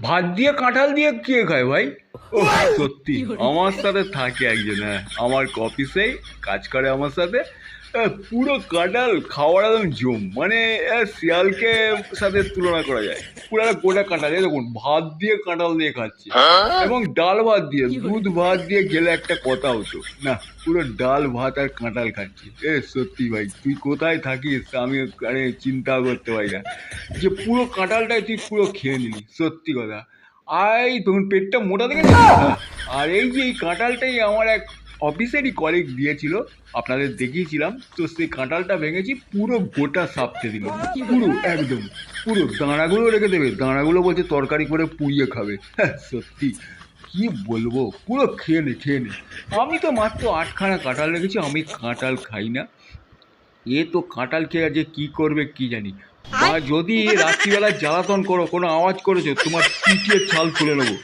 ভাত দিয়ে কাঁঠাল দিয়ে কে খায় ভাই? ও সত্যি আমার সাথে থাকে একজন, হ্যাঁ আমার অফিসেই কাজ করে আমার সাথে। পুরো কাঁঠাল খাওয়ার একদম জম, মানে শিয়ালকে সাথে তুলনা করা যায়। পুরো একটা গোটা কাঁঠাল, এই দেখুন ভাত দিয়ে কাঁঠাল দিয়ে খাচ্ছে, এবং ডাল ভাত দিয়ে, দুধ ভাত দিয়ে গেলে একটা কথা হতো না, পুরো ডাল ভাত আর কাঁঠাল খাচ্ছি। সত্যি ভাই তুই কোথায় থাকিস আমি আরে চিন্তা করতে পারি না, যে পুরো কাঁঠালটাই তুই পুরো খেয়ে নিলি, সত্যি কথা। আই তখন পেটটা মোটা দেখেছিস? আর এই যে এই কাঁঠালটাই আমার এক অফিসেরই কলিগ দিয়েছিল, আপনাদের দেখিয়েছিলাম তো, সেই কাঁঠালটা ভেঙেছি পুরো গোটা সাপতে দিল, পুরো একদম পুরো দাঁড়াগুলো রেখে দেবে, দাঁড়াগুলো বলছে তরকারি করে পুড়িয়ে খাবে। সত্যি কি বলবো, পুরো খেয়ে নে খেয়ে নে। আমি তো মাত্র 8খানা কাঁঠাল রেখেছি, আমি কাঁঠাল খাই না। এ তো কাঁঠাল খেয়ে যে কি করবে কি জানি। বা যদি রাত্রিবেলা জ্বালাতন করো, কোনো আওয়াজ করেছো, তোমার পিঠের ছাল খুলে নেবো।